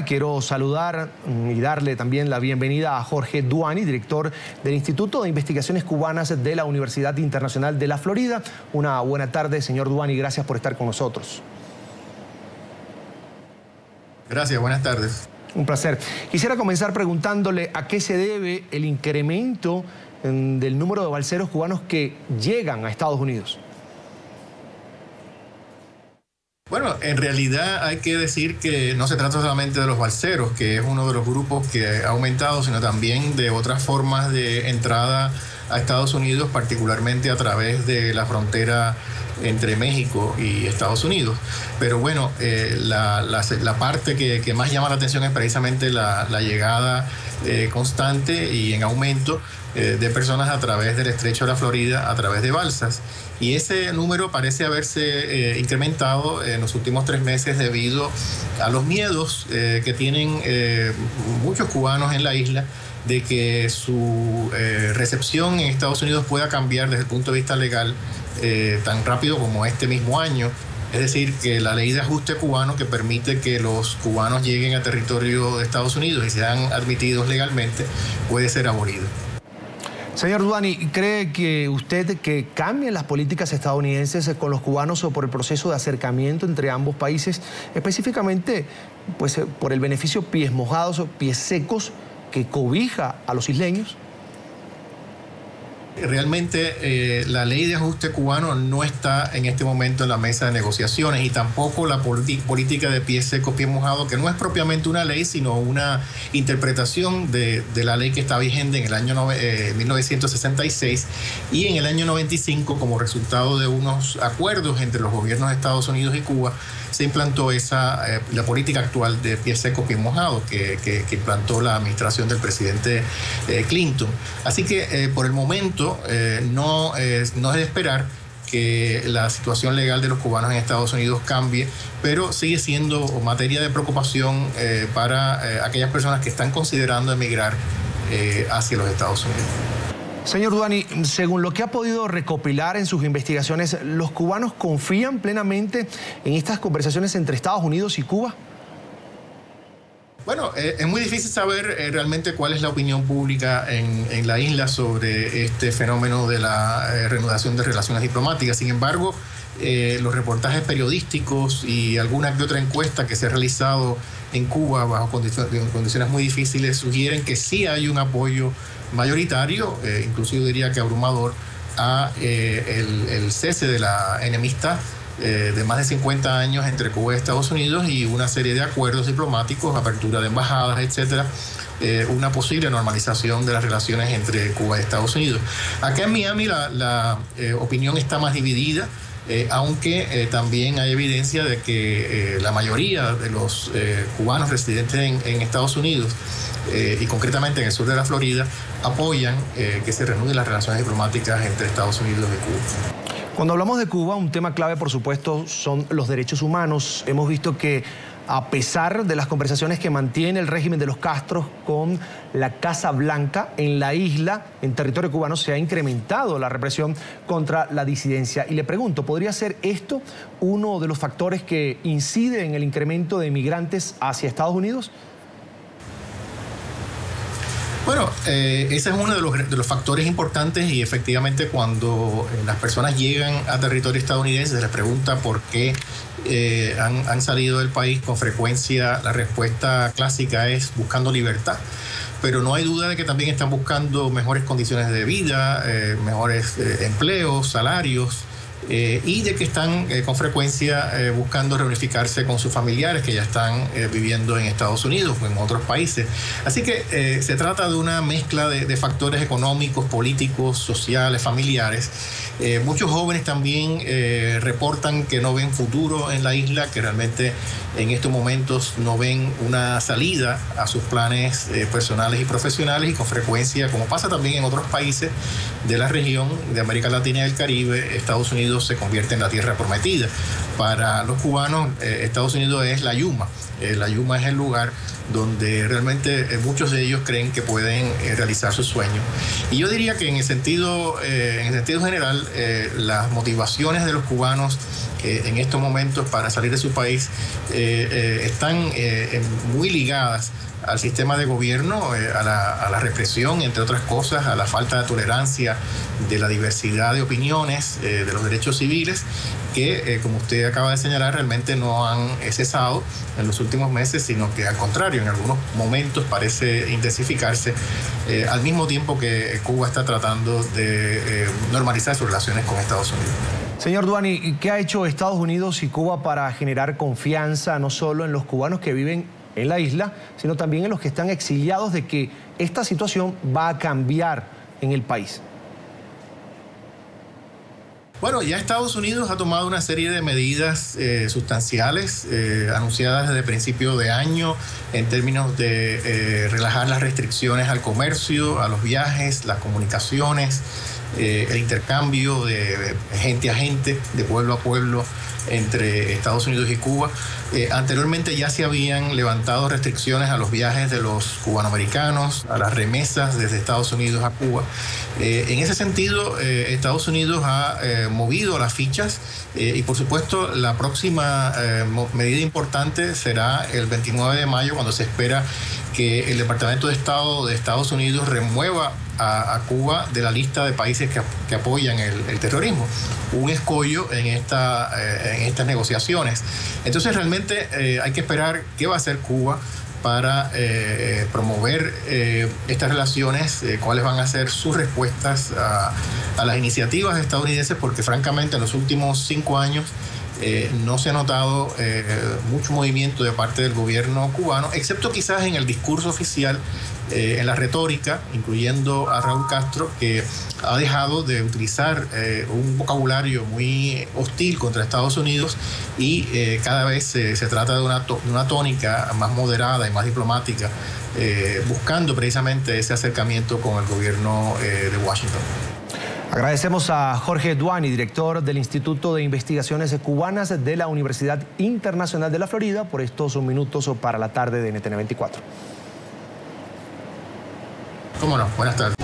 Quiero saludar y darle también la bienvenida a Jorge Duany, director del Instituto de Investigaciones Cubanas de la Universidad Internacional de la Florida. Una buena tarde, señor Duany, gracias por estar con nosotros. Gracias, buenas tardes. Un placer. Quisiera comenzar preguntándole a qué se debe el incremento del número de balseros cubanos que llegan a Estados Unidos. Bueno, en realidad hay que decir que no se trata solamente de los balseros, que es uno de los grupos que ha aumentado, sino también de otras formas de entrada a Estados Unidos, particularmente a través de la frontera entre México y Estados Unidos. Pero bueno, la parte que más llama la atención es precisamente la llegada constante y en aumento de personas a través del Estrecho de la Florida, a través de balsas. Y ese número parece haberse incrementado en los últimos 3 meses debido a los miedos que tienen muchos cubanos en la isla de que su recepción en Estados Unidos pueda cambiar desde el punto de vista legal tan rápido como este mismo año. Es decir, que la ley de ajuste cubano que permite que los cubanos lleguen a territorio de Estados Unidos y sean admitidos legalmente puede ser abolido. Señor Duany, ¿cree que usted que cambien las políticas estadounidenses con los cubanos o por el proceso de acercamiento entre ambos países, específicamente pues, por el beneficio pies mojados o pies secos que cobija a los isleños? Realmente la ley de ajuste cubano no está en este momento en la mesa de negociaciones y tampoco la política de pies secos, pies mojados, que no es propiamente una ley, sino una interpretación de la ley que está vigente en el año 1966 y en el año 95, como resultado de unos acuerdos entre los gobiernos de Estados Unidos y Cuba, se implantó la política actual de pies secos, pies mojados, que implantó la administración del presidente Clinton. Así que por el momento no es de esperar que la situación legal de los cubanos en Estados Unidos cambie, pero sigue siendo materia de preocupación para aquellas personas que están considerando emigrar hacia los Estados Unidos. Señor Duany, según lo que ha podido recopilar en sus investigaciones, ¿los cubanos confían plenamente en estas conversaciones entre Estados Unidos y Cuba? Bueno, es muy difícil saber realmente cuál es la opinión pública en la isla sobre este fenómeno de la reanudación de relaciones diplomáticas. Sin embargo, los reportajes periodísticos y alguna que otra encuesta que se ha realizado en Cuba bajo condiciones muy difíciles sugieren que sí hay un apoyo mayoritario, incluso yo diría que abrumador, a el cese de la enemistad de más de 50 años entre Cuba y Estados Unidos y una serie de acuerdos diplomáticos, apertura de embajadas, etcétera, una posible normalización de las relaciones entre Cuba y Estados Unidos. Acá en Miami la opinión está más dividida, aunque también hay evidencia de que la mayoría de los cubanos residentes en Estados Unidos y concretamente en el sur de la Florida apoyan que se reanuden las relaciones diplomáticas entre Estados Unidos y Cuba. Cuando hablamos de Cuba, un tema clave, por supuesto, son los derechos humanos. Hemos visto que, a pesar de las conversaciones que mantiene el régimen de los Castros con la Casa Blanca en la isla, en territorio cubano, se ha incrementado la represión contra la disidencia. Y le pregunto, ¿podría ser esto uno de los factores que incide en el incremento de migrantes hacia Estados Unidos? Bueno, ese es uno de los factores importantes y efectivamente cuando las personas llegan a territorio estadounidense se les pregunta por qué han salido del país, con frecuencia la respuesta clásica es buscando libertad. Pero no hay duda de que también están buscando mejores condiciones de vida, mejores empleos, salarios, y de que están con frecuencia buscando reunificarse con sus familiares que ya están viviendo en Estados Unidos o en otros países. Así que se trata de una mezcla de factores económicos, políticos, sociales, familiares. Muchos jóvenes también reportan que no ven futuro en la isla, que realmente en estos momentos no ven una salida a sus planes personales y profesionales, y con frecuencia, como pasa también en otros países de la región de América Latina y del Caribe, Estados Unidos se convierte en la tierra prometida. Para los cubanos, Estados Unidos es la Yuma. La Yuma es el lugar donde realmente muchos de ellos creen que pueden realizar sus sueños. Y yo diría que en el sentido general, las motivaciones de los cubanos en estos momentos para salir de su país están muy ligadas al sistema de gobierno, a la represión, entre otras cosas, a la falta de tolerancia de la diversidad de opiniones, de los derechos civiles, que, como usted acaba de señalar, realmente no han cesado en los últimos meses, sino que al contrario, en algunos momentos parece intensificarse, al mismo tiempo que Cuba está tratando de normalizar sus relaciones con Estados Unidos. Señor Duani, ¿qué ha hecho Estados Unidos y Cuba para generar confianza no solo en los cubanos que viven en la isla, sino también en los que están exiliados, de que esta situación va a cambiar en el país? Bueno, ya Estados Unidos ha tomado una serie de medidas sustanciales anunciadas desde el principio de año en términos de relajar las restricciones al comercio, a los viajes, las comunicaciones, el intercambio de gente a gente, de pueblo a pueblo entre Estados Unidos y Cuba. Anteriormente ya se habían levantado restricciones a los viajes de los cubanoamericanos, a las remesas desde Estados Unidos a Cuba. En ese sentido, Estados Unidos ha movido las fichas y por supuesto la próxima medida importante será el 29 de mayo, cuando se espera que el Departamento de Estado de Estados Unidos remueva a Cuba de la lista de países que apoyan el terrorismo, un escollo en estas negociaciones. Entonces realmente hay que esperar qué va a hacer Cuba para promover estas relaciones, cuáles van a ser sus respuestas a las iniciativas estadounidenses, porque francamente en los últimos 5 años no se ha notado mucho movimiento de parte del gobierno cubano, excepto quizás en el discurso oficial, en la retórica, incluyendo a Raúl Castro, que ha dejado de utilizar un vocabulario muy hostil contra Estados Unidos y cada vez se trata de una tónica más moderada y más diplomática, buscando precisamente ese acercamiento con el gobierno de Washington. Agradecemos a Jorge Duani, director del Instituto de Investigaciones Cubanas de la Universidad Internacional de la Florida, por estos minutos para la tarde de NTN 24. Cómo no, buenas tardes.